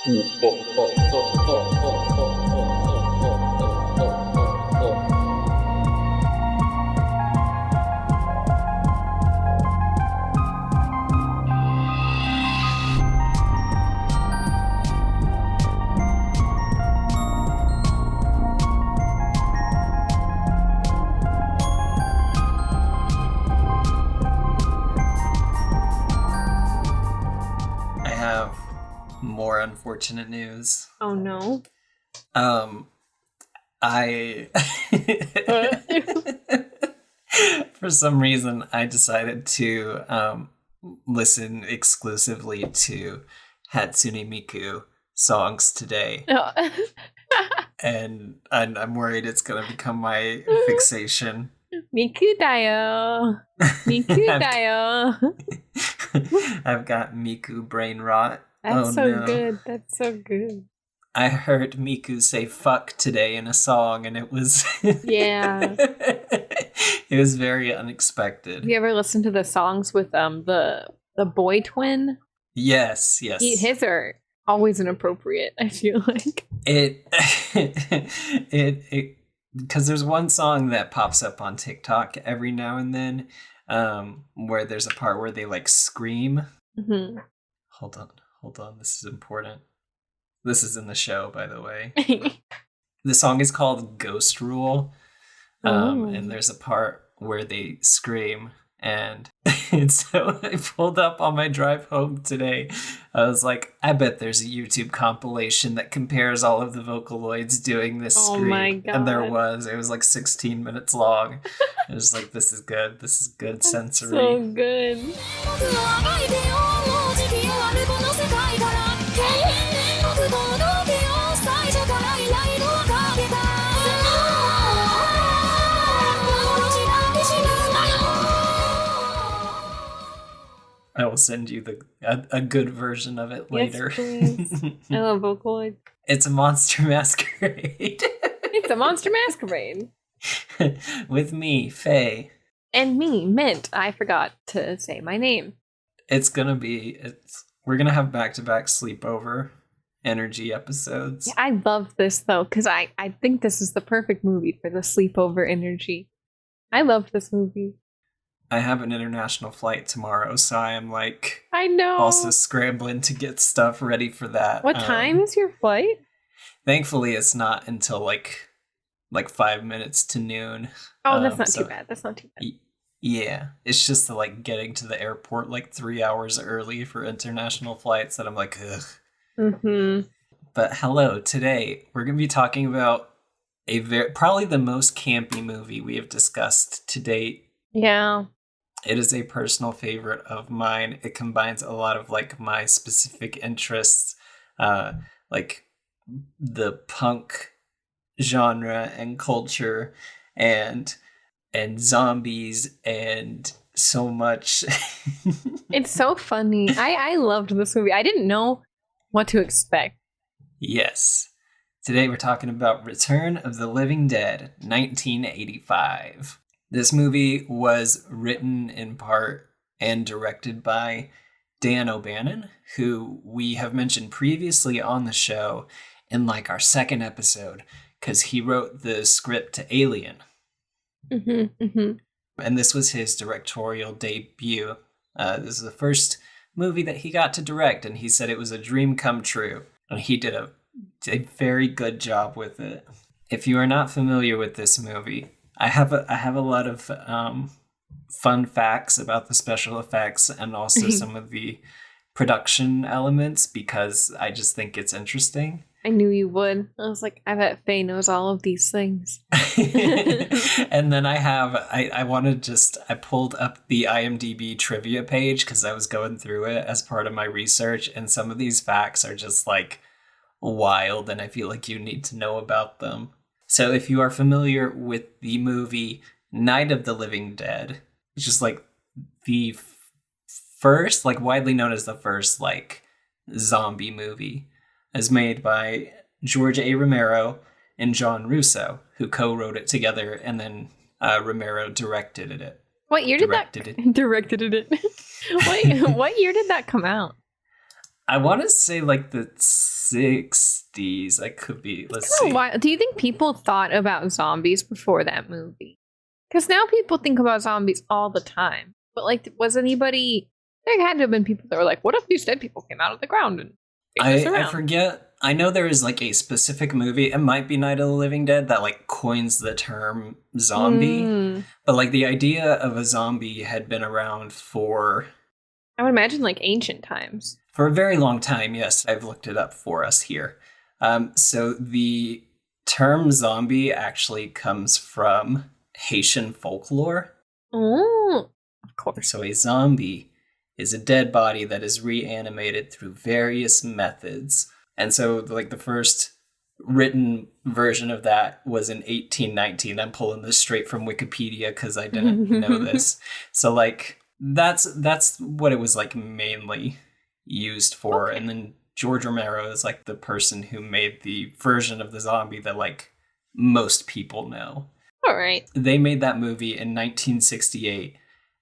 I have more unfortunate news. Oh no. I for some reason I decided to listen exclusively to Hatsune Miku songs today. Oh. and I'm worried it's gonna become my fixation. Miku dayo. Miku dayo. I've got Miku brain rot. That's good. That's so good. I heard Miku say fuck today in a song, and it was Yeah. It was very unexpected. Have you ever listened to the songs with the boy twin? Yes. His are always inappropriate, I feel like. It because there's one song that pops up on TikTok every now and then, where there's a part where they like scream. Mm-hmm. Hold on, this is important. This is in the show, by the way. The song is called Ghost Rule. And there's a part where they scream, and so I pulled up on my drive home today. I was like, I bet there's a YouTube compilation that compares all of the Vocaloids doing this scream. Oh my God. And there was. It was like 16 minutes long. It was like, this is good. This is good sensory. So good. I will send you a good version of it later. Yes, please. I love Vocaloid. It's a monster masquerade. It's a monster masquerade. With me, Faye. And me, Mint. I forgot to say my name. We're gonna have back-to-back sleepover energy episodes. Yeah, I love this though, because I think this is the perfect movie for the sleepover energy. I love this movie. I have an international flight tomorrow, so I am like, I know. Also scrambling to get stuff ready for that. What time is your flight? Thankfully, it's not until like 5 minutes to noon. Oh, that's not too bad. That's not too bad. Yeah, it's just the, like, getting to the airport like 3 hours early for international flights that I'm like, ugh. Mm-hmm. But hello, today we're gonna be talking about probably the most campy movie we have discussed to date. Yeah. It is a personal favorite of mine. It combines a lot of like my specific interests, like the punk genre and culture, and zombies and so much. It's so funny. I loved this movie. I didn't know what to expect. Yes. Today we're talking about Return of the Living Dead, 1985. This movie was written in part and directed by Dan O'Bannon, who we have mentioned previously on the show in like our second episode, because he wrote the script to Alien. Mm-hmm, mm-hmm. And this was his directorial debut. This is the first movie that he got to direct, and he said it was a dream come true. And he did a very good job with it. If you are not familiar with this movie, I have a lot of fun facts about the special effects and also some of the production elements, because I just think it's interesting. I knew you would. I was like, I bet Faye knows all of these things. And then I pulled up the IMDb trivia page because I was going through it as part of my research, and some of these facts are just like wild, and I feel like you need to know about them. So if you are familiar with the movie Night of the Living Dead, which is like the first, like widely known as the first like zombie movie, is made by George A. Romero and John Russo, who co-wrote it together, and then Romero directed it. What year did that? Directed it. What year did that come out? I want to say like the 60s. I could be. Let's see. Do you think people thought about zombies before that movie? Because now people think about zombies all the time. But, like, was anybody... There had to have been people that were like, what if these dead people came out of the ground and ate us around? I forget. I know there is, like, a specific movie, it might be Night of the Living Dead, that, like, coins the term zombie. But, like, the idea of a zombie had been around for... I would imagine, like, ancient times. For a very long time, yes. I've looked it up for us here. So the term zombie actually comes from Haitian folklore. Oh, of course. So a zombie is a dead body that is reanimated through various methods. And so, like, the first written version of that was in 1819. I'm pulling this straight from Wikipedia because I didn't know this. So, like, that's what it was, like, mainly used for. Okay. And then George Romero is, like, the person who made the version of the zombie that, like, most people know. All right. They made that movie in 1968.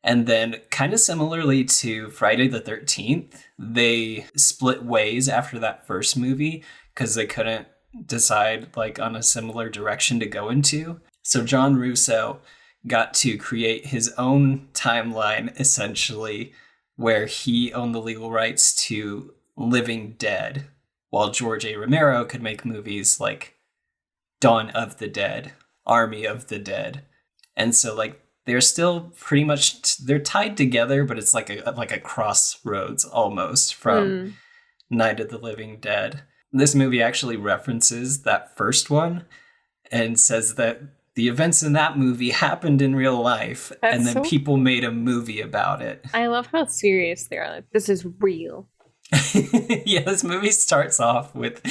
And then, kind of similarly to Friday the 13th, they split ways after that first movie because they couldn't decide, like, on a similar direction to go into. So John Russo got to create his own timeline, essentially, where he owned the legal rights to Living Dead, while George A. Romero could make movies like Dawn of the Dead, Army of the Dead. And so, like, they're still pretty much, they're tied together, but it's like a crossroads almost from Night of the Living Dead. This movie actually references that first one and says that the events in that movie happened in real life, and then people made a movie about it. I love how serious they are. Like, this is real. Yeah, this movie starts off with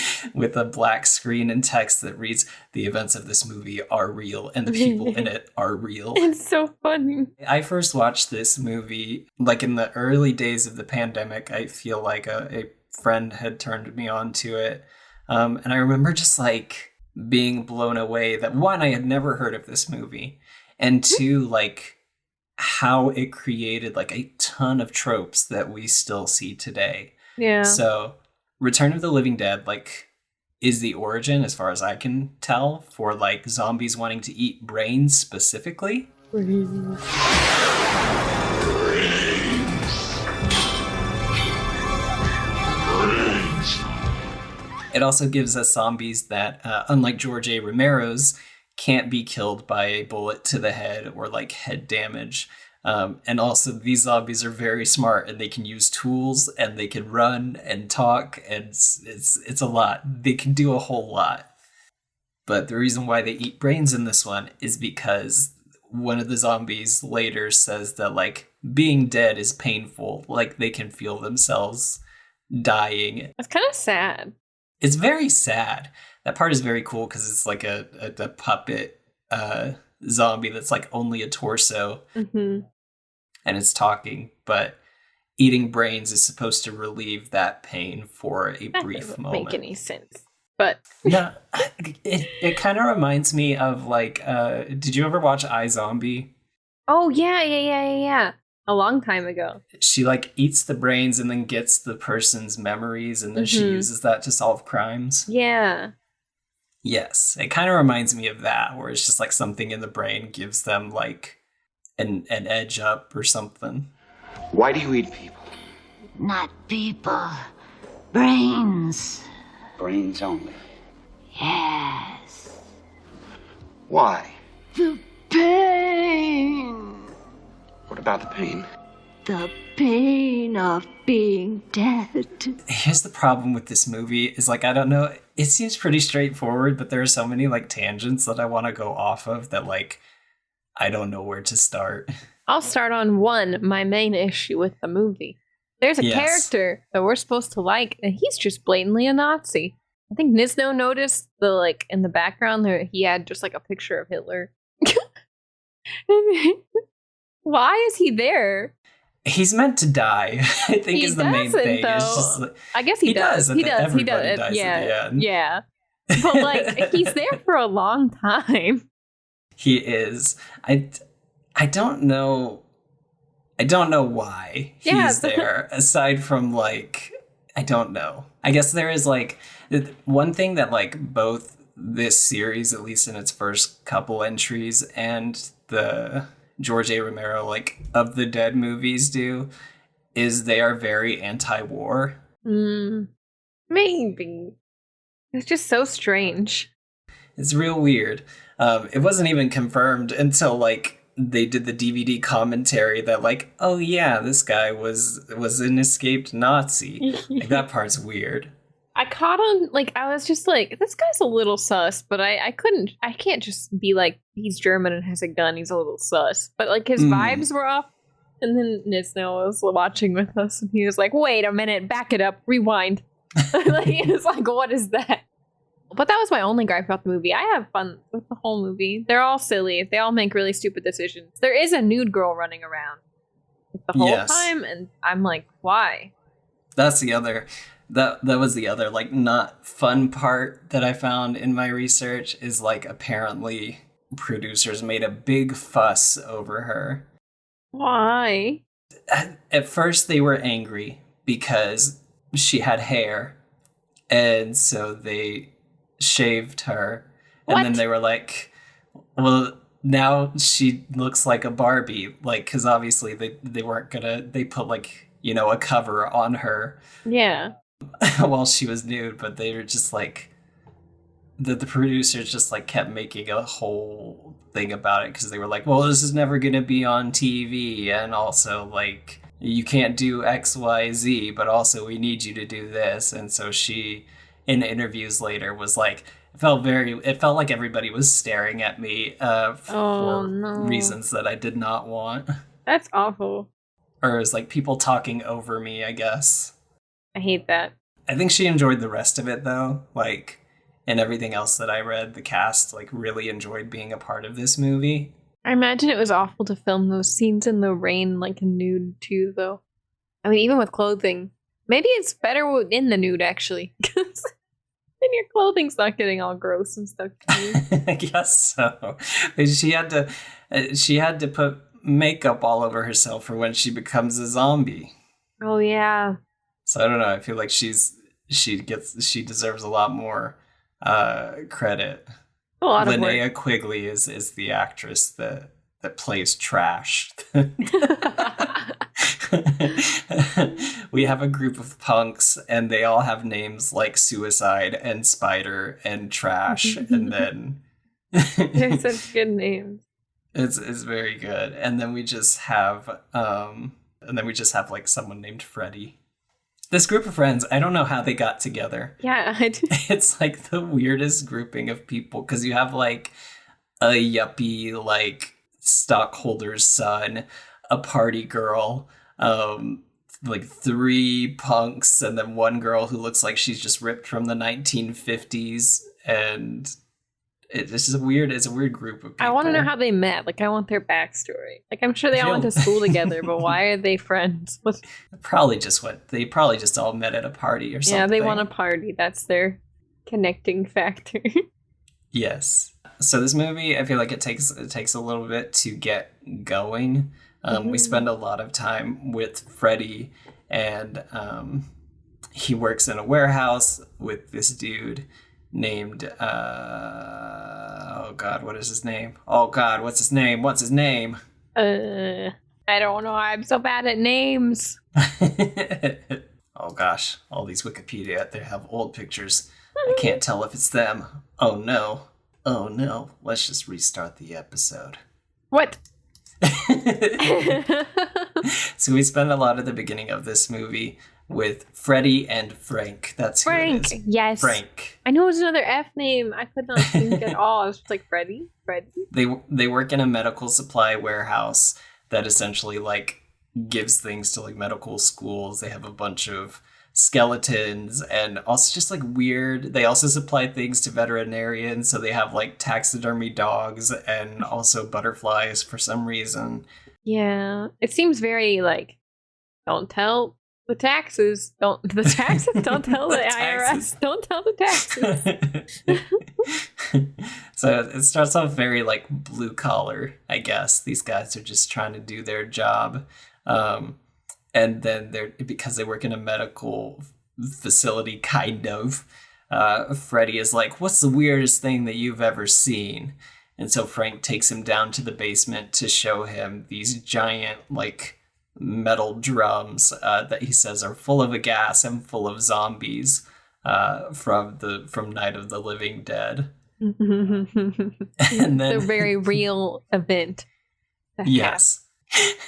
a black screen and text that reads, "The events of this movie are real, and the people in it are real." It's so funny. I first watched this movie, like, in the early days of the pandemic. I feel like a friend had turned me on to it. And I remember just, like, being blown away that, one, I had never heard of this movie, and two, like, how it created, like, a ton of tropes that we still see today. Yeah. So Return of the Living Dead, like, is the origin, as far as I can tell, for, like, zombies wanting to eat brains specifically. Brains. It also gives us zombies that, unlike George A. Romero's, can't be killed by a bullet to the head or, like, head damage. And also, these zombies are very smart, and they can use tools, and they can run and talk, and it's a lot. They can do a whole lot. But the reason why they eat brains in this one is because one of the zombies later says that, like, being dead is painful. Like, they can feel themselves dying. That's kind of sad. It's very sad. That part is very cool because it's like a puppet zombie that's, like, only a torso. Mm-hmm. And it's talking, but eating brains is supposed to relieve that pain for a brief moment. Make any sense? But no, it kind of reminds me of, like, did you ever watch iZombie? Oh yeah. A long time ago. She, like, eats the brains and then gets the person's memories, and then she uses that to solve crimes. Yeah. Yes, it kind of reminds me of that, where it's just, like, something in the brain gives them, like, an edge up or something. Why do you eat people? Not people. Brains. Brains only. Yes. Why? The pain. What about the pain? The pain of being dead. Here's the problem with this movie is, like, I don't know, it seems pretty straightforward, but there are so many, like, tangents that I want to go off of that, like, I don't know where to start. I'll start on my main issue with the movie. There's a character that we're supposed to like, and he's just blatantly a Nazi. I think Nisno noticed the, like, in the background there, he had just, like, a picture of Hitler. Why is he there? He's meant to die, I think, is the main thing. Though. It's just, like, I guess he does. He does. Everybody dies at the end. Yeah. But, like, he's there for a long time. He is. I don't know. I don't know why he's there. Aside from, like, I don't know. I guess there is like one thing that like both this series, at least in its first couple entries, and the George A. Romero like Of the Dead movies do, is they are very anti-war. Maybe. It's just so strange. It's real weird. It wasn't even confirmed until like they did the DVD commentary that like, oh yeah, this guy was an escaped Nazi. Like that part's weird. I caught on, like, I was just like, this guy's a little sus, but I can't just be like, he's German and has a gun, he's a little sus. But like his vibes were off. And then Nisno was watching with us and he was like, wait a minute, back it up, rewind. Like, he was like, what is that? But that was my only gripe about the movie. I have fun with the whole movie. They're all silly. They all make really stupid decisions. There is a nude girl running around the whole time, and I'm like, why? That's the other... That was the other, like, not fun part that I found in my research is, like, apparently producers made a big fuss over her. Why? At first, they were angry because she had hair, and so they shaved her. And then they were like, well, now she looks like a Barbie. Like, because obviously they weren't gonna, they put, like, you know, a cover on her. Yeah. While she was nude, but they were just like the producers just like kept making a whole thing about it because they were like, well, this is never gonna be on TV, and also like you can't do XYZ, but also we need you to do this. And so she in interviews later was like, it felt like everybody was staring at me for reasons that I did not want. That's awful. Or it was like people talking over me, I guess. I hate that. I think she enjoyed the rest of it, though. Like, and everything else that I read, the cast, like, really enjoyed being a part of this movie. I imagine it was awful to film those scenes in the rain, like, nude, too, though. I mean, even with clothing. Maybe it's better in the nude, actually. Because then your clothing's not getting all gross and stuff, too. I guess so. But she had to put makeup all over herself for when she becomes a zombie. Oh, yeah. So I don't know. I feel like she deserves a lot more credit. A lot Linnea of work. Quigley is the actress that plays Trash. We have a group of punks, and they all have names like Suicide and Spider and Trash, and then they're such good names. It's very good, and then we just have like someone named Freddy. This group of friends, I don't know how they got together. Yeah, I do. It's like the weirdest grouping of people because you have like a yuppie, like stockholder's son, a party girl, like 3 punks, and then one girl who looks like she's just ripped from the 1950s, and it's just a weird group of people. I want to know how they met. Like, I want their backstory. Like, I'm sure they all went to school together, but why are they friends? They probably just all met at a party or something. Yeah, they want a party. That's their connecting factor. Yes. So this movie, I feel like it takes a little bit to get going. We spend a lot of time with Freddy, and he works in a warehouse with this dude named oh god, what is his name? Oh god, what's his name? I don't know. I'm so bad at names. Oh gosh, all these Wikipedia, they have old pictures. I can't tell if it's them. Oh no. Let's just restart the episode. What? So we spend a lot of the beginning of this movie with Freddy and Frank. That's who Frank. it is. Yes. Frank. I know it was another F name. I could not think at all. I was just like, Freddy? They work in a medical supply warehouse that essentially like gives things to like medical schools. They have a bunch of skeletons and also just like weird. They also supply things to veterinarians, so they have like taxidermy dogs and also butterflies for some reason. Yeah. It seems very like, don't tell the taxes. Don't tell the IRS. Don't tell the taxes. So it starts off very like blue collar, I guess. These guys are just trying to do their job. And then because they work in a medical facility, kind of. Freddy is like, what's the weirdest thing that you've ever seen? And so Frank takes him down to the basement to show him these giant, like, metal drums that he says are full of a gas and full of zombies from Night of the Living Dead. And then the very real event. Yes.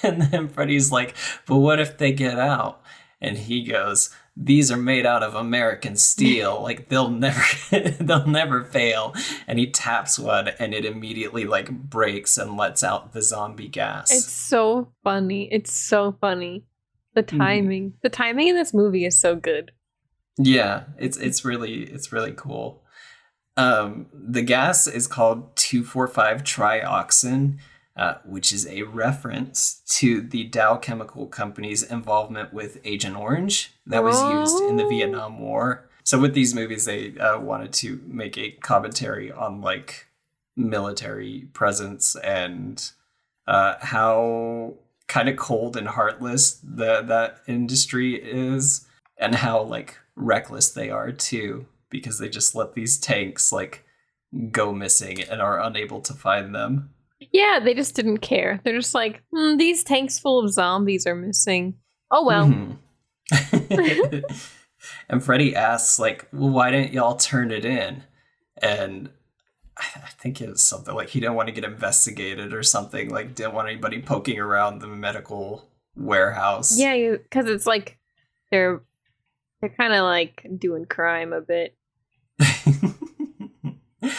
And then Freddy's like, but what if they get out? And he goes, these are made out of American steel. Like, they'll never fail. And he taps one and it immediately like breaks and lets out the zombie gas. It's so funny. It's so funny. The timing. The timing in this movie is so good. Yeah, it's really cool. The gas is called 2,4,5-trioxin, which is a reference to the Dow Chemical Company's involvement with Agent Orange that was used in the Vietnam War. So with these movies, they wanted to make a commentary on like military presence and how kind of cold and heartless that industry is, and how like reckless they are too, because they just let these tanks like go missing and are unable to find them. Yeah, they just didn't care. They're just like, these tanks full of zombies are missing. Oh well. Mm-hmm. And Freddy asks, like, well, why didn't y'all turn it in? And I think it was something like he didn't want to get investigated or something, like didn't want anybody poking around the medical warehouse. Yeah, because it's like they're kind of like doing crime a bit.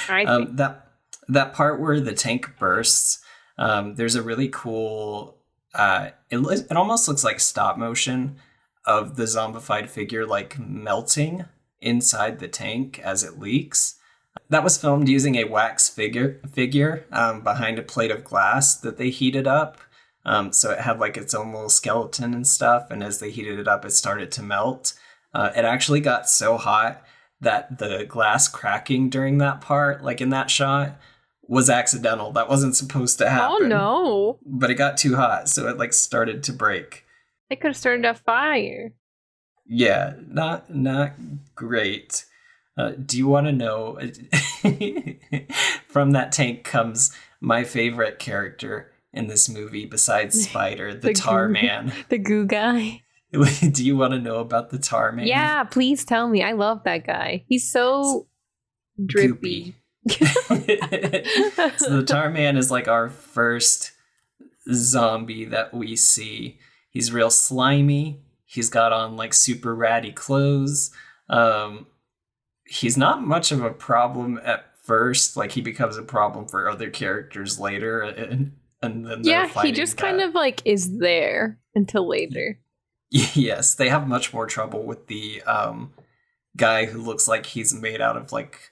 I think. That part where the tank bursts, there's a really cool, it almost looks like stop motion of the zombified figure like melting inside the tank as it leaks. That was filmed using a wax figure behind a plate of glass that they heated up. So it had like its own little skeleton and stuff, and as they heated it up, it started to melt. It actually got so hot that the glass cracking during that part, like in that shot, was accidental. That wasn't supposed to happen. Oh no. But it got too hot, so it like started to break. They could have started a fire. Yeah, not great. Do you want to know? From that tank comes my favorite character in this movie besides Spider, the Tarman. The goo guy. Do you want to know about the Tarman? Yeah, please tell me. I love that guy. He's so drippy. So the Tarman is like our first zombie that we see. He's real slimy. He's got on like super ratty clothes. He's not much of a problem at first. Like he becomes a problem for other characters later, and then he just kind of like is there until later. Yes, they have much more trouble with the guy who looks like he's made out of like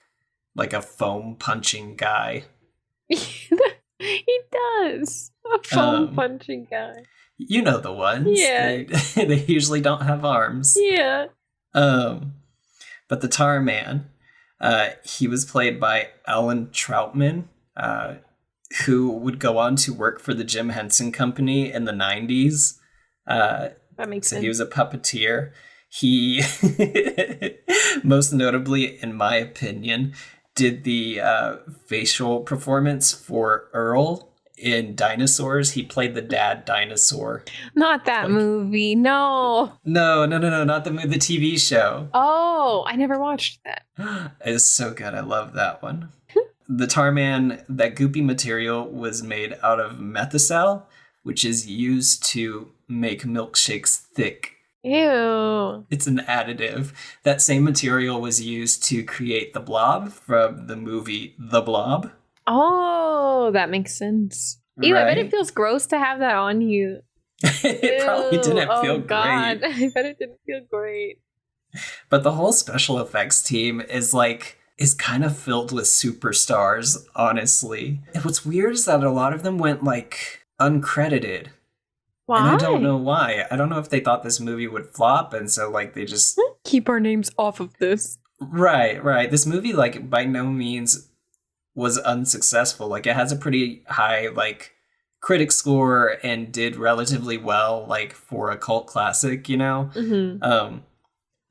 a foam punching guy. He does. A foam punching guy. You know the ones. Yeah. They usually don't have arms. Yeah. But the Tarman, he was played by Alan Troutman, who would go on to work for the Jim Henson Company in the 90s. That makes sense. He was a puppeteer. He, most notably, in my opinion, did the facial performance for Earl in Dinosaurs. He played the dad dinosaur. Not that movie. No. No, not the TV show. Oh, I never watched that. It's so good. I love that one. The Tarman, that goopy material was made out of methicel, which is used to make milkshakes thick. Ew. It's an additive. That same material was used to create the Blob from the movie The Blob. Oh, that makes sense. Ew, Right? I bet it feels gross to have that on you. It probably didn't feel God. great. I bet it didn't feel great. But the whole special effects team is kind of filled with superstars, honestly. And what's weird is that a lot of them went like uncredited. Why? And I don't know why. I don't know if they thought this movie would flop, and so like they just keep our names off of this. Right. This movie like by no means was unsuccessful. Like it has a pretty high like critic score and did relatively well like for a cult classic, you know. Mm-hmm.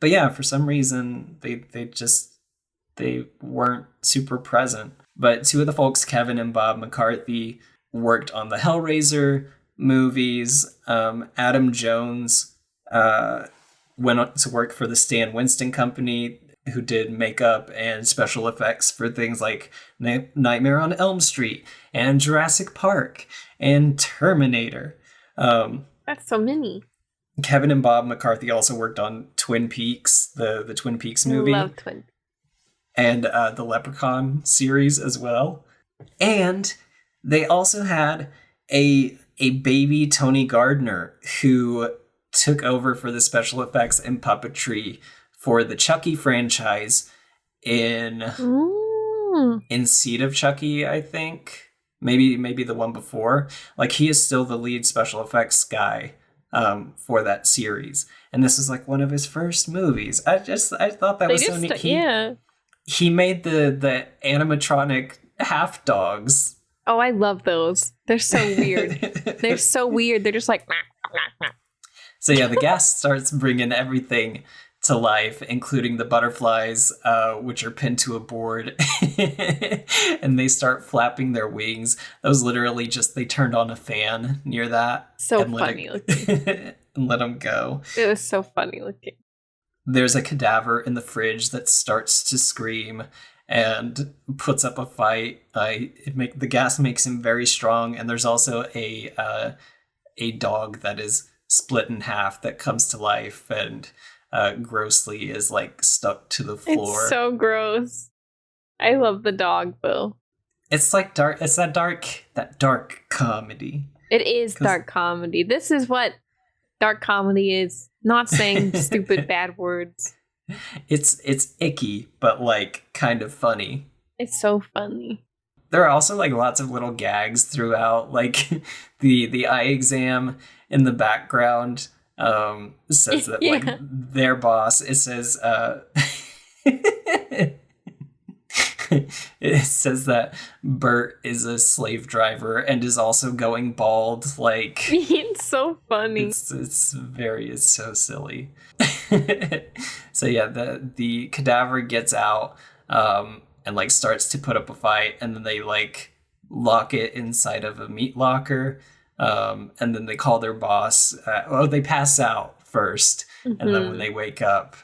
But yeah, for some reason, they weren't super present. But two of the folks, Kevin and Bob McCarthy, worked on the Hellraiser movies. Adam Jones went on to work for the Stan Winston Company, who did makeup and special effects for things like Nightmare on Elm Street and Jurassic Park and Terminator. That's so many. Kevin and Bob McCarthy also worked on Twin Peaks, the Twin Peaks movie. I love Twin Peaks. And the Leprechaun series as well. And they also had a baby Tony Gardner who took over for the special effects and puppetry for the Chucky franchise in Seed of Chucky, I think. Maybe the one before. Like, he is still the lead special effects guy for that series. And this is like one of his first movies. I thought that was so neat. He made the animatronic half dogs. Oh, I love those. They're so weird. They're so weird. They're just like... So yeah, the gas starts bringing everything to life, including the butterflies, which are pinned to a board. And they start flapping their wings. That was literally just, they turned on a fan near that. So funny looking. And let them go. It was so funny looking. There's a cadaver in the fridge that starts to scream and puts up a fight. The gas makes him very strong, and there's also a dog that is split in half that comes to life and grossly is like stuck to the floor. It's so gross. I love the dog though. It's like dark. It's that dark comedy. It is dark comedy. This is what dark comedy is. Not saying stupid bad words. It's icky, but like kind of funny. It's so funny. There are also like lots of little gags throughout, like the eye exam in the background says that like their boss. It says it says that Bert is a slave driver and is also going bald. Like, it's so funny. It's so silly. So yeah, the cadaver gets out and like starts to put up a fight, and then they like lock it inside of a meat locker, and then they call their boss. They pass out first, and then when they wake up,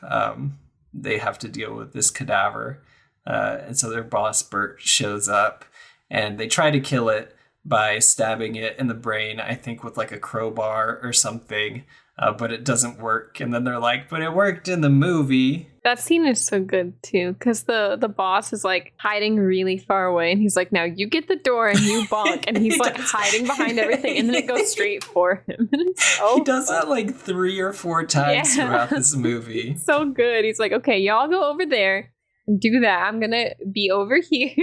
they have to deal with this cadaver. And so their boss, Bert, shows up, and they try to kill it by stabbing it in the brain, I think with like a crowbar or something, but it doesn't work. And then they're like, but it worked in the movie. That scene is so good, too, because the boss is like hiding really far away, and he's like, now you get the door and you bonk, and he's like hiding behind everything, and then it goes straight for him. He does that like 3 or 4 times throughout this movie. So good. He's like, okay, y'all go over there. Do that. I'm gonna be over here.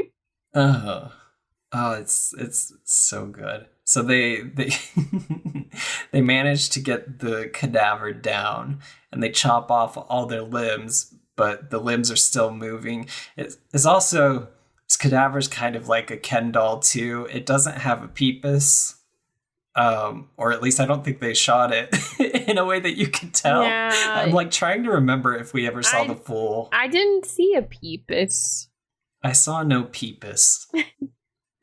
Oh, it's so good. So they they manage to get the cadaver down, and they chop off all their limbs, but the limbs are still moving. It's also, this cadaver's kind of like a Ken doll too. It doesn't have a peepus. Or at least I don't think they shot it in a way that you can tell. Yeah. I'm like trying to remember if we ever saw the full. I didn't see a peepus. I saw no peepus.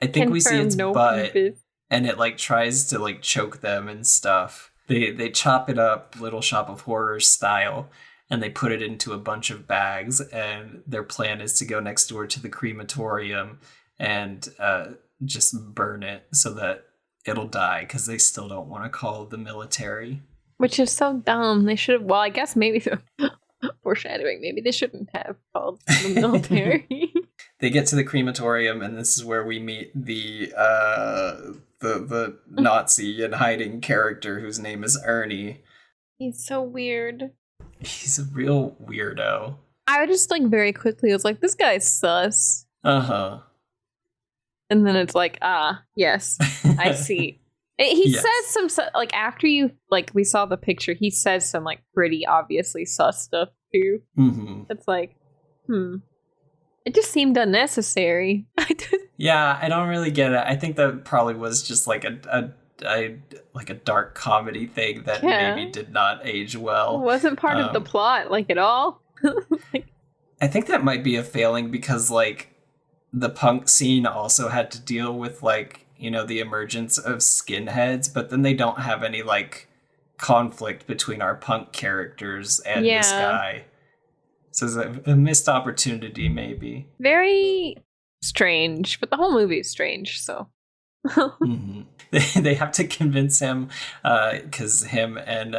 I think we see its butt, peepus. And it like tries to like choke them and stuff. They chop it up, Little Shop of Horrors style, and they put it into a bunch of bags. And their plan is to go next door to the crematorium and just burn it so that it'll die, because they still don't want to call the military. Which is so dumb. They should have, well, I guess maybe foreshadowing, maybe they shouldn't have called the military. They get to the crematorium, and this is where we meet the Nazi in hiding character whose name is Ernie. He's so weird. He's a real weirdo. I just like very quickly was like, this guy's sus. Uh-huh. And then it's like, yes, I see. He says some, like, after you, like, we saw the picture, he says some, like, pretty obviously sus stuff, too. Mm-hmm. It's like, It just seemed unnecessary. Yeah, I don't really get it. I think that probably was just, like, a like a dark comedy thing that maybe did not age well. It wasn't part of the plot, like, at all. I think that might be a failing because, like, the punk scene also had to deal with, like, you know, the emergence of skinheads, but then they don't have any, like, conflict between our punk characters and this guy. So it's a missed opportunity, maybe. Very strange, but the whole movie is strange, so. Mm-hmm. They have to convince him, because him and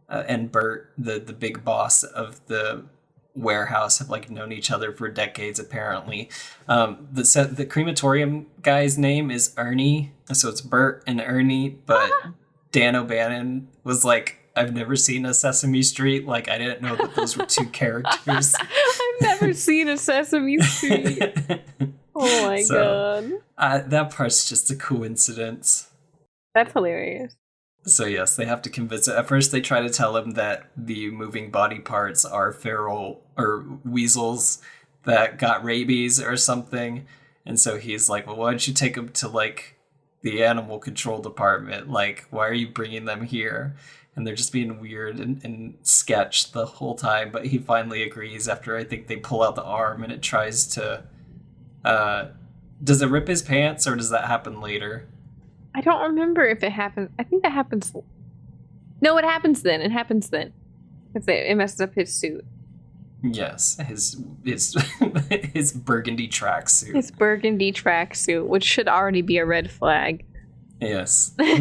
and Bert, the big boss of the warehouse, have like known each other for decades. Apparently, the crematorium guy's name is Ernie, so it's Bert and Ernie. But Dan O'Bannon was like, "I've never seen a Sesame Street. Like, I didn't know that those were two characters." I've never seen a Sesame Street. Oh my god. That part's just a coincidence. That's hilarious. So yes, they have to convince it. At first they try to tell him that the moving body parts are feral or weasels that got rabies or something. And so he's like, well, why don't you take them to like the animal control department? Like, why are you bringing them here? And they're just being weird and sketch the whole time. But he finally agrees after I think they pull out the arm and it tries to... does it rip his pants or does that happen later? I don't remember if it happens. I think that happens. No, it happens then. It happens then. Because it messes up his suit. Yes, his his burgundy tracksuit. His burgundy tracksuit, which should already be a red flag. Yes, the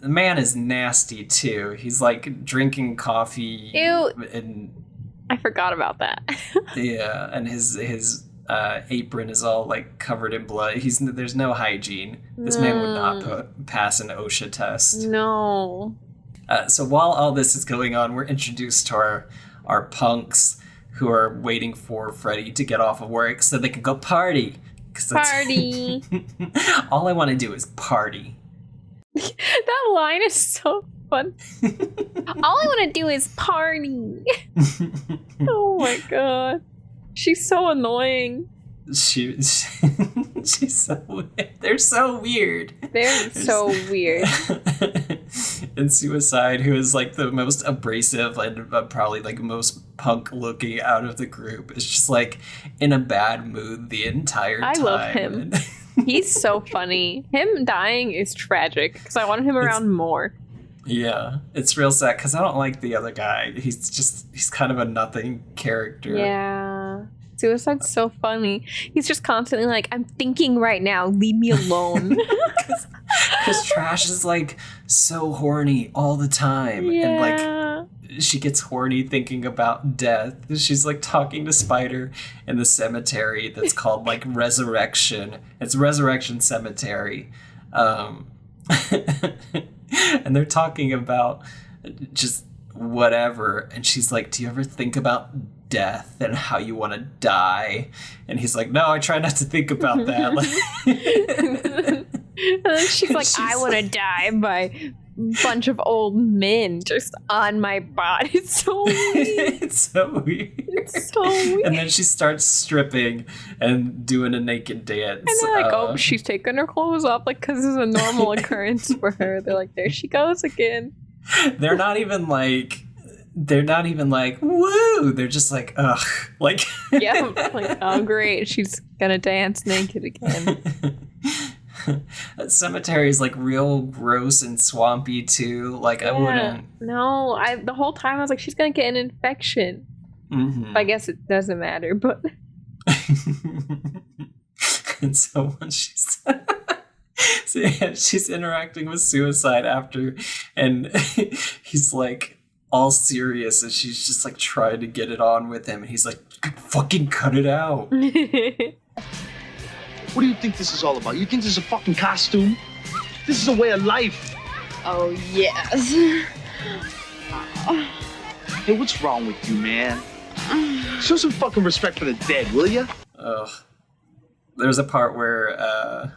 man is nasty too. He's like drinking coffee. Ew. And I forgot about that. yeah, and his apron is all like covered in blood. There's no hygiene. This man would not pass an OSHA test. No. So while all this is going on, we're introduced to our punks who are waiting for Freddy to get off of work so they can go party. Party. All I want to do is party. That line is so fun. All I want to do is party. Oh my god. She's so annoying. She's so weird. They're so weird. They're so weird. And Suicide, who is like the most abrasive and probably like most punk looking out of the group, is just like in a bad mood the entire time. I love him. He's so funny. Him dying is tragic because I wanted him around more. Yeah, it's real sad because I don't like the other guy. He's kind of a nothing character. Yeah. Suicide's so funny. He's just constantly like, I'm thinking right now, leave me alone. Because Trash is like so horny all the time. Yeah. And like she gets horny thinking about death. She's like talking to Spider in the cemetery that's called like Resurrection. It's Resurrection Cemetery. And they're talking about just whatever. And she's like, do you ever think about death and how you want to die? And he's like, no, I try not to think about that. And then she's like, I want to die by a bunch of old men just on my body. It's so weird. It's so weird. It's so weird. And then she starts stripping and doing a naked dance. And they're like, oh, she's taking her clothes off, like, because it's a normal occurrence for her. They're like, there she goes again. They're not even like, woo! They're just like, ugh. Like, yeah, like, oh, great. She's gonna dance naked again. That cemetery is like real gross and swampy too. Like, yeah. I wouldn't. No, the whole time I was like, she's gonna get an infection. Mm-hmm. I guess it doesn't matter, but. And so when she's interacting with Suicide after, and he's like all serious, and she's just like trying to get it on with him, and he's like, fucking cut it out. What do you think this is all about? You think this is a fucking costume? This is a way of life. Oh, yes. Hey, what's wrong with you, man? Show some fucking respect for the dead, will ya? Ugh. There's a part where, I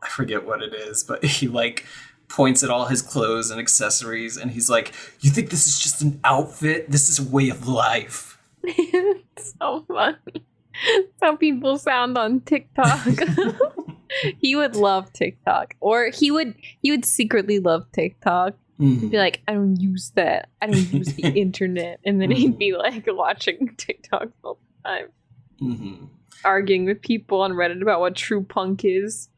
forget what it is, but he, like, points at all his clothes and accessories, and he's like, you think this is just an outfit? This is a way of life. It's so funny. That's how people sound on TikTok. He would love TikTok, or he would secretly love TikTok. He'd be like, I don't use that. I don't use the internet. And then he'd be like watching TikToks all the time. Arguing with people on Reddit about what true punk is.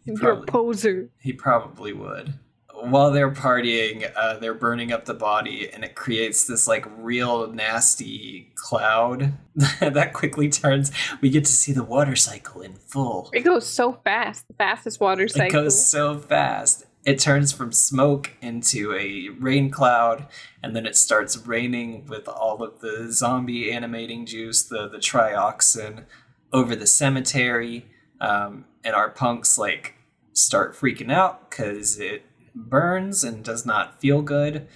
You're a poser. He probably would. While they're partying, they're burning up the body, and it creates this like real nasty cloud that quickly turns. We get to see the water cycle in full. It goes so fast. The fastest water cycle. It goes so fast. It turns from smoke into a rain cloud, and then it starts raining with all of the zombie animating juice, the trioxin, over the cemetery. And our punks like start freaking out because it burns and does not feel good.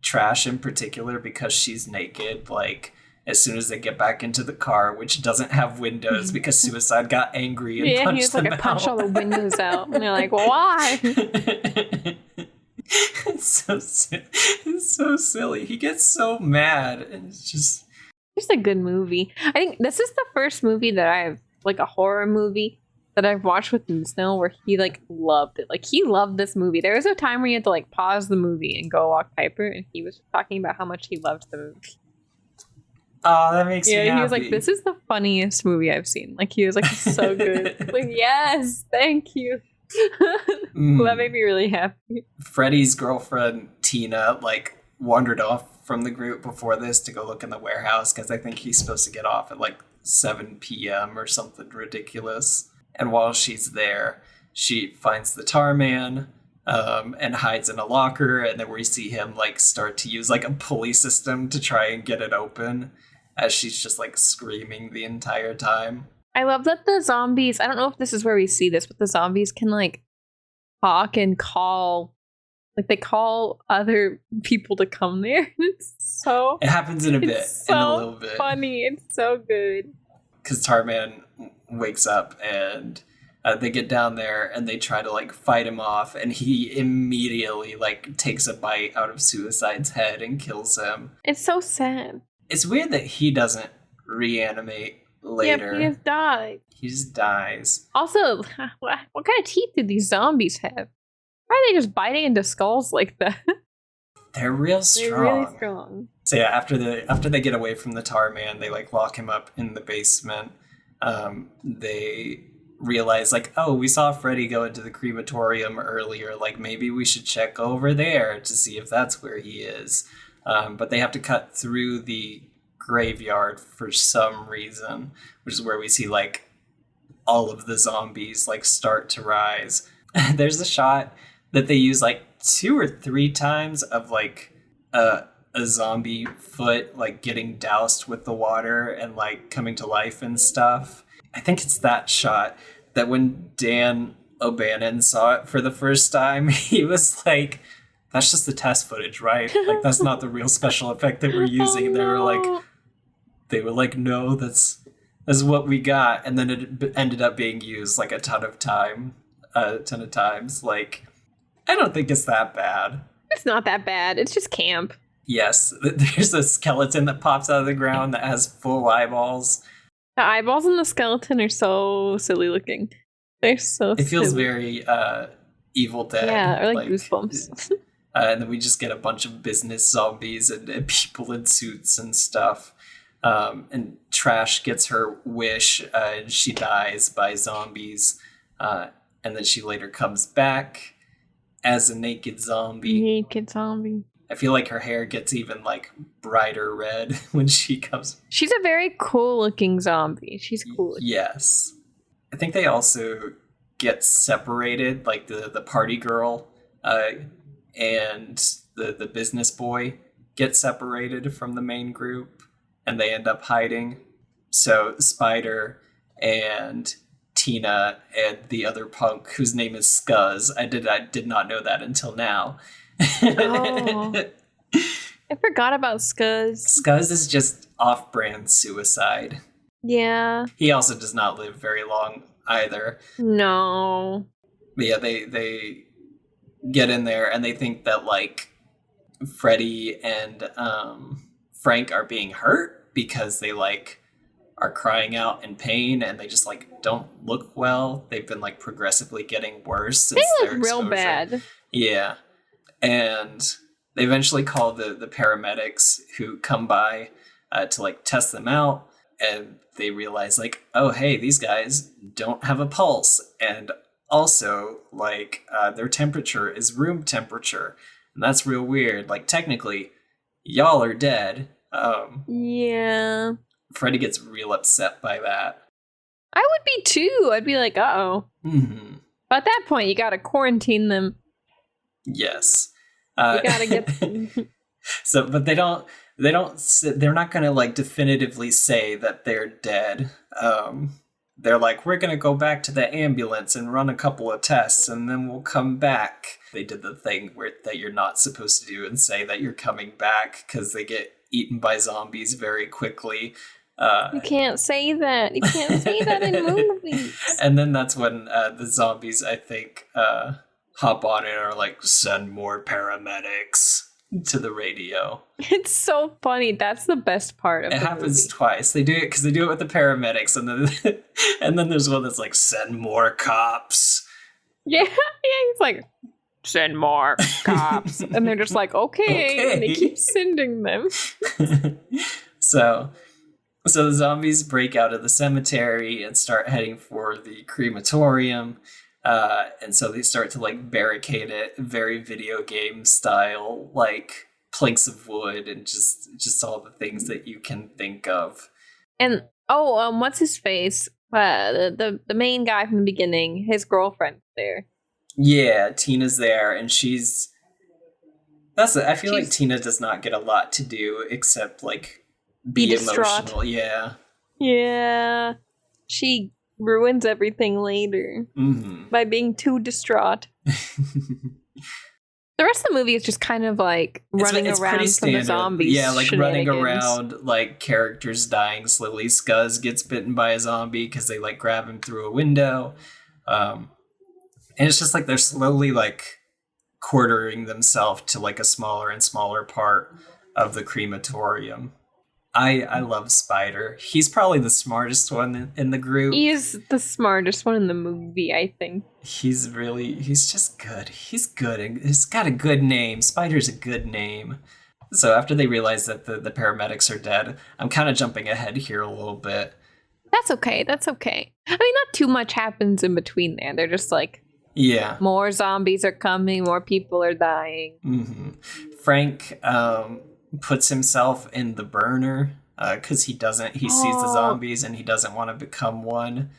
Trash in particular, because she's naked, like as soon as they get back into the car, which doesn't have windows because Suicide got angry and punched was them like, I punched all out. the windows out. And they're like, well, why? It's so silly. He gets so mad, and it's just a good movie. I think this is the first movie that I've, like a horror movie, that I've watched with Snow where he like loved it. Like he loved this movie. There was a time where he had to like pause the movie and go walk Piper, and he was talking about how much he loved the movie. Oh, that makes me happy. Yeah, he was like, this is the funniest movie I've seen. Like he was like, so good. Like, yes, thank you. That made me really happy. Freddie's girlfriend Tina like wandered off from the group before this to go look in the warehouse because I think he's supposed to get off at like 7 p.m. or something ridiculous. And while she's there, she finds the Tarman and hides in a locker. And then we see him like start to use like a pulley system to try and get it open as she's just like screaming the entire time. I love that the zombies, I don't know if this is where we see this, but the zombies can like talk and call, like they call other people to come there. It happens in a bit, so in a little bit. Funny, it's so good. Because Tarman wakes up and they get down there and they try to like fight him off, and he immediately like takes a bite out of Suicide's head and kills him. It's so sad. It's weird that he doesn't reanimate later. Yeah, he just died. He just dies. Also, what kind of teeth do these zombies have? Why are they just biting into skulls like that? They're real strong. They're really strong. So yeah, after they get away from the Tarman, they like lock him up in the basement. They realize like, oh, we saw Freddy go into the crematorium earlier. Like maybe we should check over there to see if that's where he is. But they have to cut through the graveyard for some reason, which is where we see like all of the zombies like start to rise. There's a shot that they use like 2 or 3 times of like a zombie foot like getting doused with the water and like coming to life and stuff. I think it's that shot that when Dan O'Bannon saw it for the first time, he was like, that's just the test footage, right? Like that's not the real special effect that we're using. And they were like, no, that's what we got. And then it ended up being used like a ton of times. Like, I don't think it's that bad. It's not that bad. It's just camp. Yes, there's a skeleton that pops out of the ground that has full eyeballs. The eyeballs in the skeleton are so silly looking. They're so It feels silly. very Evil Dead. Yeah, or like Goosebumps. And then we just get a bunch of business zombies and people in suits and stuff. And Trash gets her wish and she dies by zombies. And then she later comes back as a naked zombie. Naked zombie. I feel like her hair gets even like brighter red when she comes. She's a very cool looking zombie. She's cool. Yes. I think they also get separated, like the party girl and the business boy get separated from the main group and they end up hiding. So Spider and Tina and the other punk whose name is Scuzz. I did not know that until now. Oh. I forgot about Scuzz. Scuzz is just off-brand Suicide. Yeah. He also does not live very long either. No. But yeah, they get in there and they think that like Freddy and Frank are being hurt because they like are crying out in pain, and they just like don't look well. They've been like progressively getting worse since They their look real exposure. bad. Yeah. And they eventually call the paramedics who come by to like test them out, and they realize like, oh hey, these guys don't have a pulse, and also like their temperature is room temperature, and that's real weird. Like technically, y'all are dead. Yeah. Freddy gets real upset by that. I would be too. I'd be like, uh-oh. Mm-hmm. But at that point, you gotta quarantine them. Yes. You gotta get... So, but they're not gonna like definitively say that they're dead. They're like, we're gonna go back to the ambulance and run a couple of tests, and then we'll come back. They did the thing that you're not supposed to do and say that you're coming back, because they get eaten by zombies very quickly. You can't say that. You can't say that in movies. And then that's when the zombies, I think, hop on and are like, send more paramedics to the radio. It's so funny. That's the best part of it. It happens movie. Twice. They do it because they do it with the paramedics, and then there's one that's like, send more cops. Yeah, he's like, send more cops. And they're just like, okay. And they keep sending them. So the zombies break out of the cemetery and start heading for the crematorium. And so they start to like barricade it, very video game style, like planks of wood and just all the things that you can think of. And what's his face? The main guy from the beginning, his girlfriend's there. Yeah, Tina's there, and I feel like Tina does not get a lot to do except like be emotional. Yeah. Yeah. She ruins everything later by being too distraught. The rest of the movie is just kind of like running around from the zombies. Yeah, like running around, like characters dying slowly. Scuzz gets bitten by a zombie because they like grab him through a window. And it's just like they're slowly like quartering themselves to like a smaller and smaller part of the crematorium. I love Spider. He's probably the smartest one in the group. He's the smartest one in the movie, I think. He's just good. He's good. And he's got a good name. Spider's a good name. So after they realize that the paramedics are dead, I'm kind of jumping ahead here a little bit. That's okay. I mean, not too much happens in between there. They're just like, yeah, more zombies are coming, more people are dying. Mm-hmm. Frank puts himself in the burner because he sees the zombies and he doesn't want to become one.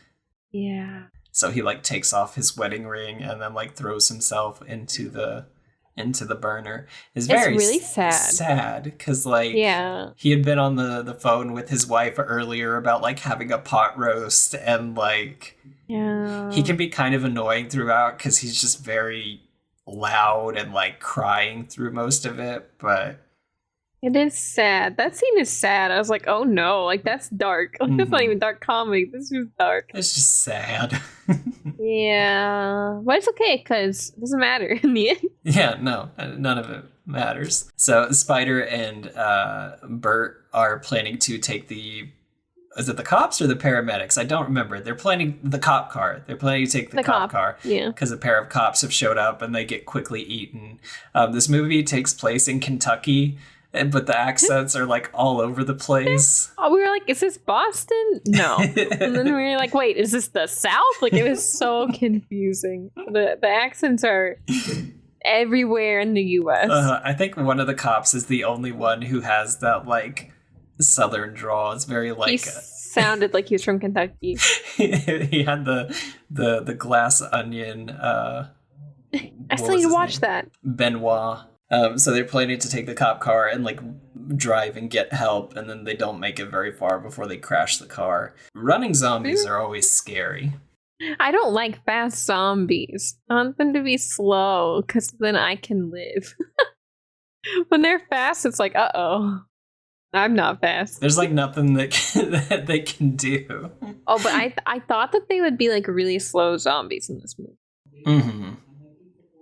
Yeah. So he like takes off his wedding ring and then like throws himself into the burner. It's really sad. Sad because like he had been on the phone with his wife earlier about like having a pot roast, and like he can be kind of annoying throughout because he's just very loud and like crying through most of it, but it is sad. That scene is sad. I was like, oh no, like that's dark. Like, that's not even dark comedy. This is dark. It's just sad. Yeah. But it's okay, because it doesn't matter in the end. Yeah, no, none of it matters. So Spider and Bert are planning to take is it the cops or the paramedics? I don't remember. They're planning the cop car. They're planning to take the cop car. Yeah. Because a pair of cops have showed up and they get quickly eaten. This movie takes place in Kentucky, but the accents are like all over the place. We were like, is this Boston? No. And then we were like, wait, is this the South? Like, it was so confusing. The accents are everywhere in the U.S. I think one of the cops is the only one who has that like Southern drawl. It's very like... He sounded like he was from Kentucky. He had the glass onion... I still need to watch that. Benoit. So they're planning to take the cop car and like drive and get help, and then they don't make it very far before they crash the car. Running zombies are always scary. I don't like fast zombies. I want them to be slow, because then I can live. When they're fast, it's like, uh-oh. I'm not fast. There's like nothing that they can do. Oh, but I thought that they would be like really slow zombies in this movie. Mm-hmm.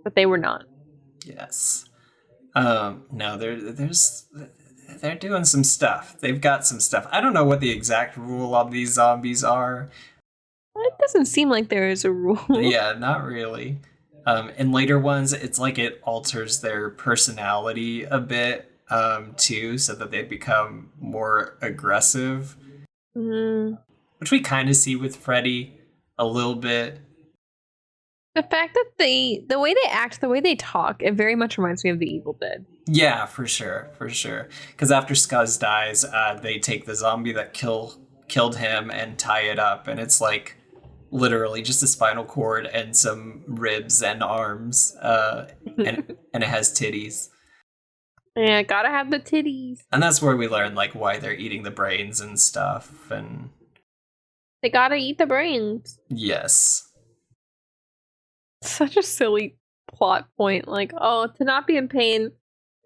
But they were not. Yes. No, there's they're doing some stuff. They've got some stuff. I don't know what the exact rule on these zombies are. It doesn't seem like there is a rule. Yeah, not really. In later ones, it's like it alters their personality a bit, too, so that they become more aggressive. Which we kind of see with Freddy a little bit. The fact that the way they act, the way they talk, it very much reminds me of The Evil Dead. Yeah, for sure. Because after Scuzz dies, they take the zombie that killed him and tie it up, and it's like literally just a spinal cord and some ribs and arms, and it has titties. Yeah, gotta have the titties. And that's where we learn like why they're eating the brains and stuff, and they gotta eat the brains. Yes. Such a silly plot point. Like, oh, to not be in pain,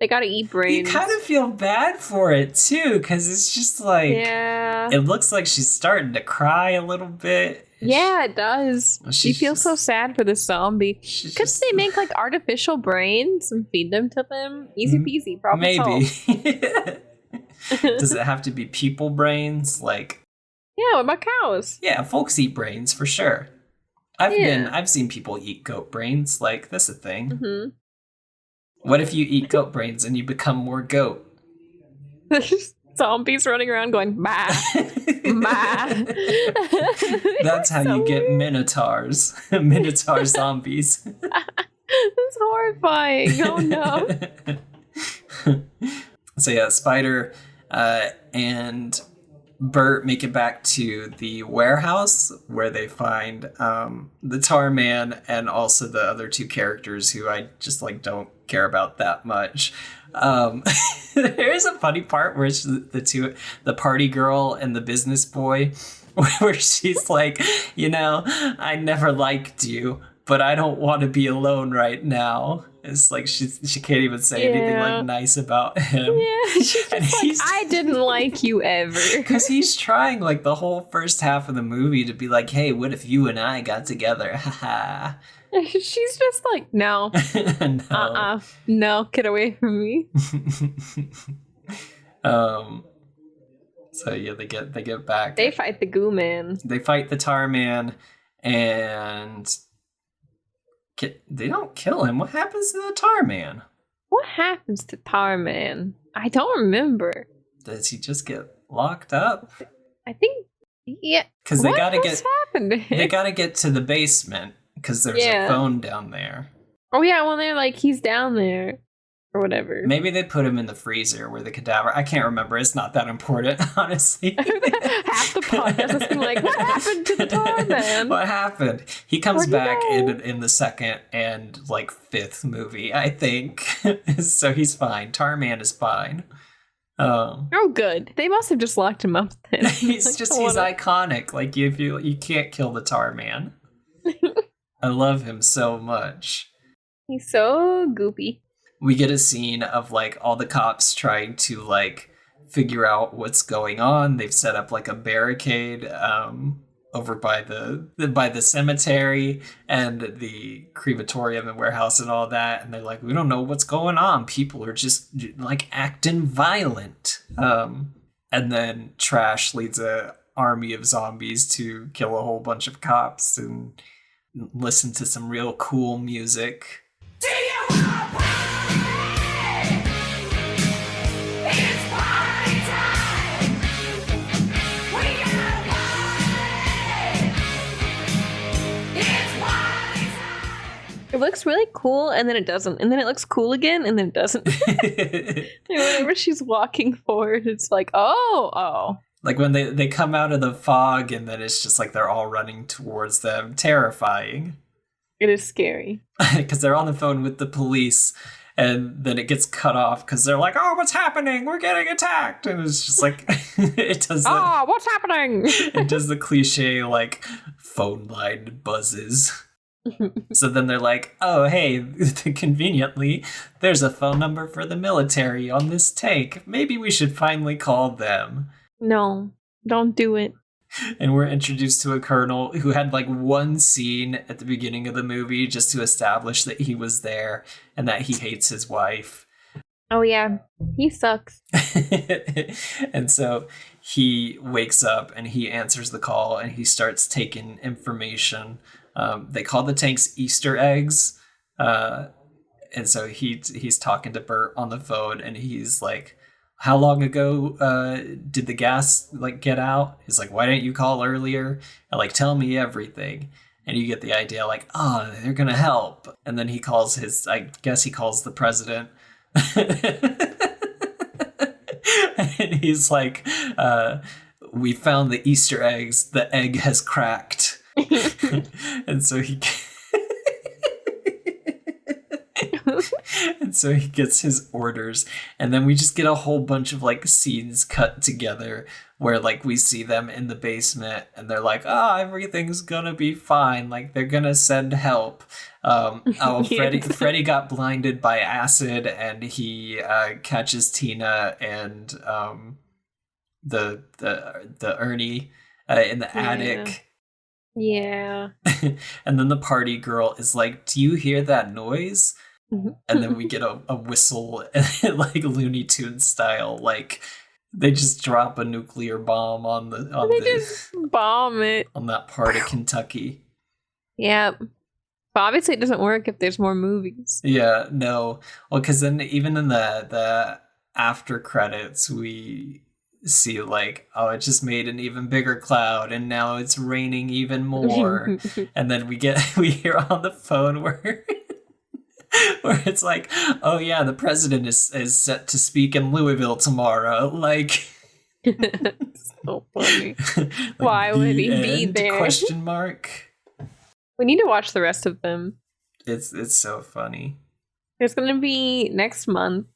they gotta eat brains. You kind of feel bad for it too, because it's just like, yeah, it looks like she's starting to cry a little bit. Yeah, it does. She feels so sad for this zombie. Could they make like artificial brains and feed them to them? Easy peasy, problem solved. Maybe. Does it have to be people brains? Like, yeah, what about cows? Yeah, folks eat brains for sure. I've seen people eat goat brains. Like, that's a thing. Mm-hmm. What if you eat goat brains and you become more goat? Zombies running around going, bah, bah. That's how you get minotaurs. Minotaur zombies. That's horrifying. Oh no. So yeah, Spider and Bert make it back to the warehouse where they find the Tarman and also the other two characters who I just like don't care about that much. There's a funny part where the party girl and the business boy, where she's like, I never liked you, but I don't want to be alone right now. It's like she can't even say anything like nice about him. Yeah, she's just like, I didn't like you ever. Because he's trying like the whole first half of the movie to be like, hey, what if you and I got together? Haha. She's just like, no. No. No, get away from me. So yeah, they get back. They fight the Goo Man. They fight the Tar Man, and they don't kill him. What happens to the Tar Man? What happens to Tar Man? I don't remember. Does he just get locked up? I think, yeah. Because they gotta They gotta get to the basement. Because there's a phone down there. Oh yeah, well they're like, he's down there. Or whatever. Maybe they put him in the freezer where the cadaver... I can't remember. It's not that important, honestly. Half the podcast is like, what happened to the Tar Man? What happened? He comes back in the second and like fifth movie, I think. So he's fine. Tar Man is fine. Oh, good. They must have just locked him up then. He's iconic. Like you can't kill the Tar Man. I love him so much. He's so goopy. We get a scene of like all the cops trying to like figure out what's going on. They've set up like a barricade over by the cemetery and the crematorium and warehouse and all that. And they're like, we don't know what's going on. People are just like acting violent. And then Trash leads a army of zombies to kill a whole bunch of cops and listen to some real cool music. Do you want to play? It's party time. We gotta play. It's party time. It looks really cool and then it doesn't. And then it looks cool again and then it doesn't. And whenever she's walking forward, it's like, oh. Like when they come out of the fog and then it's just like they're all running towards them. Terrifying. It is scary. Because they're on the phone with the police and then it gets cut off because they're like, oh, what's happening? We're getting attacked. And it's just like, it does what's happening? It does the cliche like phone line buzzes. So then they're like, oh, hey, conveniently, there's a phone number for the military on this tank. Maybe we should finally call them. No, don't do it. And we're introduced to a colonel who had like one scene at the beginning of the movie just to establish that he was there and that he hates his wife. Oh yeah, he sucks. And so he wakes up and he answers the call and he starts taking information. They call the tanks Easter eggs. And so he's talking to Bert on the phone and he's like, how long ago did the gas like get out? He's like, why didn't you call earlier? And like, tell me everything. And you get the idea like, oh, they're going to help. And then he calls I guess he calls the president. And he's like, we found the Easter eggs. The egg has cracked. And so he and so he gets his orders, and then we just get a whole bunch of like scenes cut together where like we see them in the basement and they're like, oh, everything's gonna be fine, like they're gonna send help. Freddy got blinded by acid and he catches Tina and the Ernie in the attic. Yeah. And then the party girl is like, do you hear that noise? And then we get a whistle, like Looney Tunes style, like they just drop a nuclear bomb on just bomb it on that part of Kentucky. Yeah, but obviously it doesn't work if there's more movies. Yeah, no. Well, because then even in the after credits, we see like, oh, it just made an even bigger cloud and now it's raining even more. And then we hear on the phone where it's like, oh yeah, the president is set to speak in Louisville tomorrow. Like, so funny. Like, why would he be there? Question mark. We need to watch the rest of them. It's so funny. There's gonna be next month.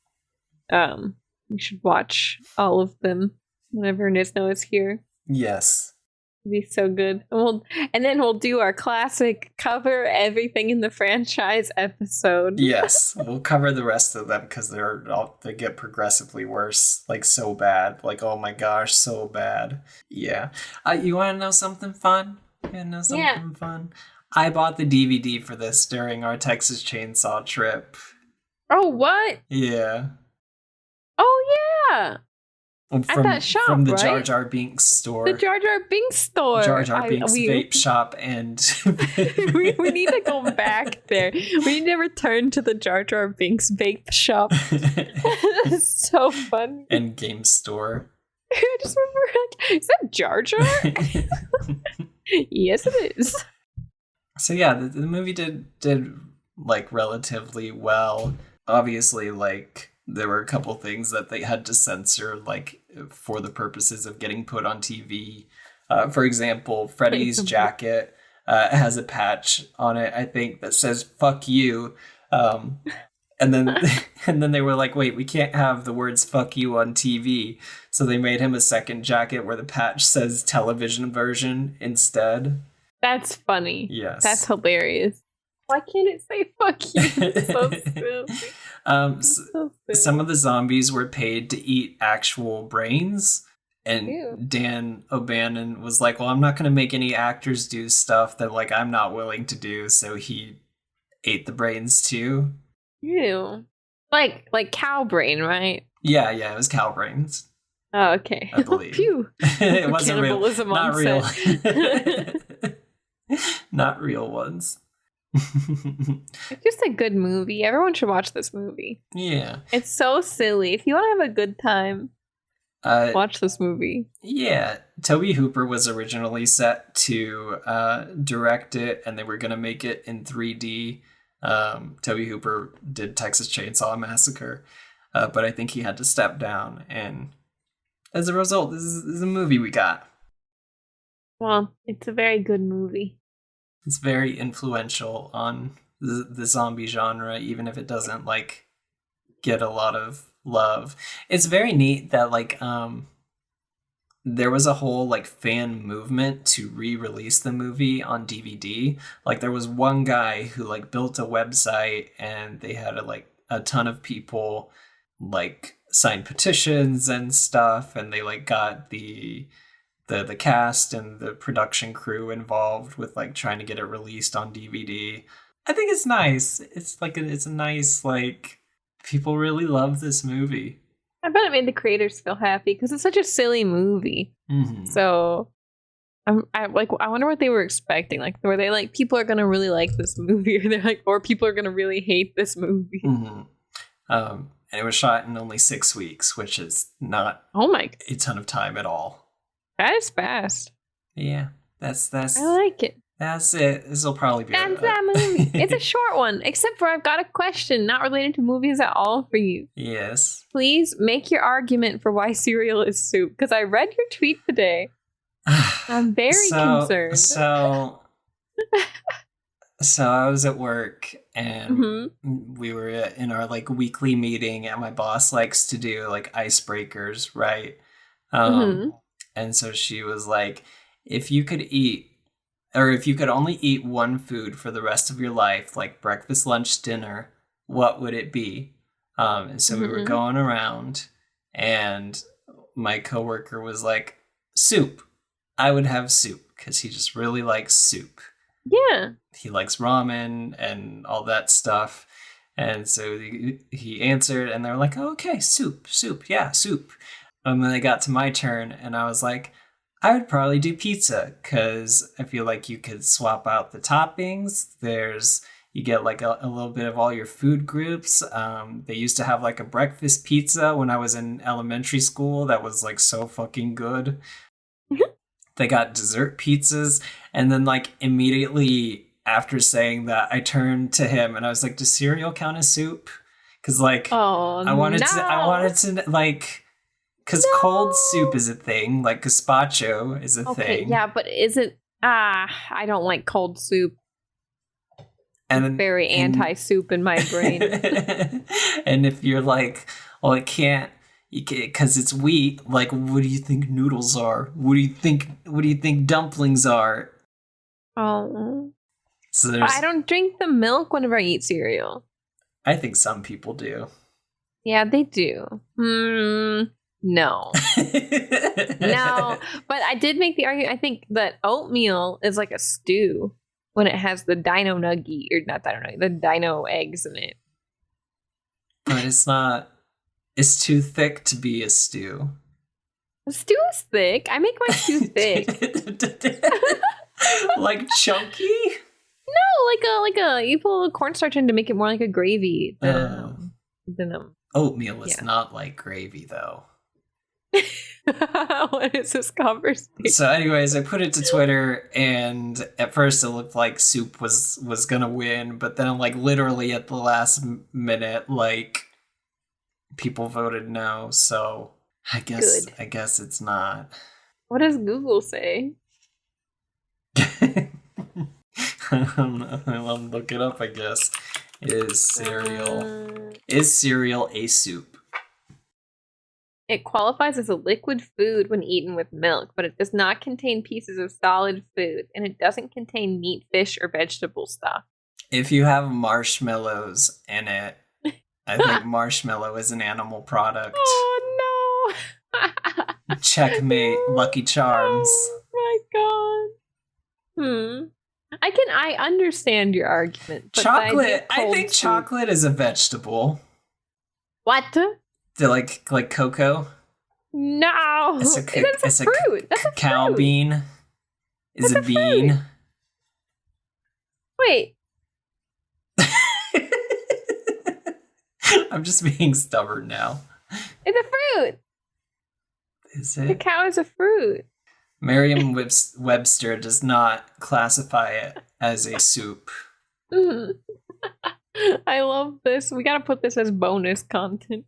We should watch all of them whenever Nisno is here. Yes. It'd be so good. And then we'll do our classic cover everything in the franchise episode. Yes. We'll cover the rest of them because they get progressively worse. Like so bad. Like, oh my gosh, so bad. Yeah. You want to know something fun? Fun? I bought the DVD for this during our Texas Chainsaw trip. Oh, what? Yeah. Oh, yeah. At that shop, from the Jar Jar Binks store. The Jar Jar Binks store. Jar Jar Binks vape shop and... we need to go back there. We need to return to the Jar Jar Binks vape shop. It's so fun. And game store. I just remember, is that Jar Jar? Yes, it is. So yeah, the movie did like relatively well. Obviously, like there were a couple things that they had to censor, like for the purposes of getting put on TV. For example, Freddy's jacket has a patch on it, I think, that says "fuck you," and then they were like, "Wait, we can't have the words "fuck you" on TV," so they made him a second jacket where the patch says "television version" instead. That's funny. Yes. That's hilarious. Why can't it say fuck you? It's so silly. Some of the zombies were paid to eat actual brains. And ew. Dan O'Bannon was like, well, I'm not going to make any actors do stuff that like I'm not willing to do. So he ate the brains too. Ew. Like cow brain, right? Yeah, it was cow brains. Oh, okay. I believe. Phew. It wasn't real. Not real. Not real ones. It's just a good movie. Everyone should watch this movie. Yeah. It's so silly. If you want to have a good time, watch this movie. Yeah. Tobe Hooper was originally set to direct it, and they were going to make it in 3D. Tobe Hooper did Texas Chainsaw Massacre, but I think he had to step down, and as a result, this is a movie we got. Well, it's a very good movie. It's very influential on the zombie genre, even if it doesn't like get a lot of love. It's very neat that like there was a whole like fan movement to re-release the movie on DVD. Like there was one guy who like built a website and they had a ton of people like sign petitions and stuff, and they like got the cast and the production crew involved with like trying to get it released on DVD. I think it's nice. It's like it's a nice like People really love this movie. I bet it made the creators feel happy because it's such a silly movie. Mm-hmm. So I wonder what they were expecting. Like, were they like, people are gonna really like this movie, or they're like, or people are gonna really hate this movie? Mm-hmm. And it was shot in only 6 weeks, which is not a ton of time at all. That is fast. Yeah, that's I like it. That's it. This will probably be That's that movie. It's a short one, except for I've got a question not related to movies at all for you. Yes. Please make your argument for why cereal is soup, because I read your tweet today. I'm very concerned. So I was at work and we were in our like weekly meeting, and my boss likes to do like icebreakers, right? And so she was like, if you could only eat one food for the rest of your life, like breakfast, lunch, dinner, what would it be? And so we were going around, and my coworker was like, soup. I would have soup because he just really likes soup. Yeah. He likes ramen and all that stuff. And so he answered, and they were like, oh, okay, soup, yeah, soup. And then they got to my turn, and I was like, I would probably do pizza because I feel like you could swap out the toppings. You get like a little bit of all your food groups. They used to have like a breakfast pizza when I was in elementary school that was like so fucking good. They got dessert pizzas. And then like immediately after saying that, I turned to him and I was like, does cereal count as soup? Because like I wanted to like... Because cold soup is a thing, like gazpacho is a thing. Yeah, but is it... I don't like cold soup. And very anti-soup in my brain. And if you're like, well, it can't, because it's wheat, like, what do you think noodles are? What do you think dumplings are? Oh. So I don't drink the milk whenever I eat cereal. I think some people do. Yeah, they do. No. No. But I did make the argument, I think that oatmeal is like a stew when it has the dino nugget, or not dino nugget, the dino eggs in it. But it's too thick to be a stew. The stew is thick. I make my stew thick. Like chunky? No, like a you put a little cornstarch in to make it more like a gravy than oatmeal is not like gravy though. What is this conversation? So anyways, I put it to Twitter, and at first it looked like soup was gonna win, but then like literally at the last minute, like people voted no, so I guess it's not. What does Google say? I don't know. I'll look it up, I guess. Is cereal a soup? It qualifies as a liquid food when eaten with milk, but it does not contain pieces of solid food, and it doesn't contain meat, fish, or vegetable stuff. If you have marshmallows in it, I think marshmallow is an animal product. Oh, no! Checkmate, Lucky Charms. Oh, my God. I understand your argument. But chocolate. I think chocolate is a vegetable. What? They're like cocoa. No, it's a fruit. That's a cacao fruit. bean. Is a bean. Fruit. Wait. I'm just being stubborn now. It's a fruit. Is it? Cacao is a fruit. Merriam-Webster does not classify it as a soup. I love this. We gotta put this as bonus content.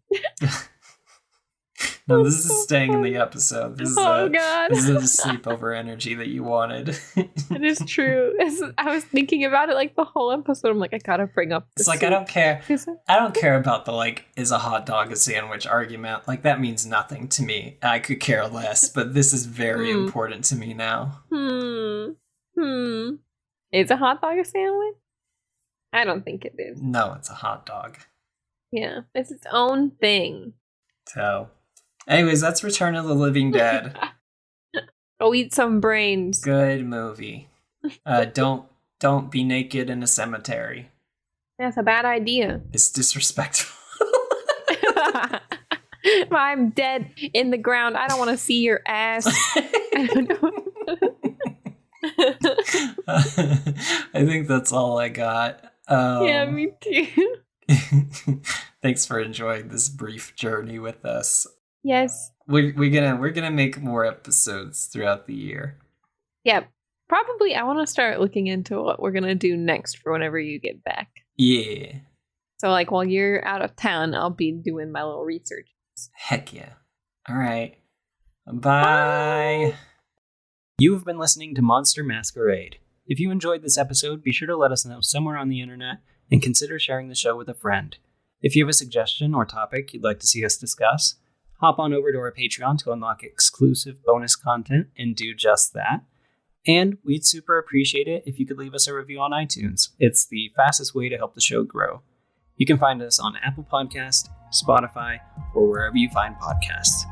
No, this is staying in the episode. This is God. This is the sleepover energy that you wanted. It is true. I was thinking about it like the whole episode. I'm like, I gotta bring up this. It's like, I don't care. I don't care about the like, is a hot dog a sandwich argument. Like, that means nothing to me. I could care less, but this is very important to me now. Is a hot dog a sandwich? I don't think it is. No, it's a hot dog. Yeah, it's its own thing. So, anyways, that's Return of the Living Dead. Go eat some brains. Good movie. Don't be naked in a cemetery. That's a bad idea. It's disrespectful. I'm dead in the ground. I don't want to see your ass. I think that's all I got. Yeah, me too. Thanks for enjoying this brief journey with us. Yes. We're gonna make more episodes throughout the year. Yeah, probably. I want to start looking into what we're gonna do next for whenever you get back. Yeah. So, like, while you're out of town, I'll be doing my little research. Heck yeah. All right. Bye. You have been listening to Monster Masquerade. If you enjoyed this episode, be sure to let us know somewhere on the internet and consider sharing the show with a friend. If you have a suggestion or topic you'd like to see us discuss, hop on over to our Patreon to unlock exclusive bonus content and do just that. And we'd super appreciate it if you could leave us a review on iTunes. It's the fastest way to help the show grow. You can find us on Apple Podcasts, Spotify, or wherever you find podcasts.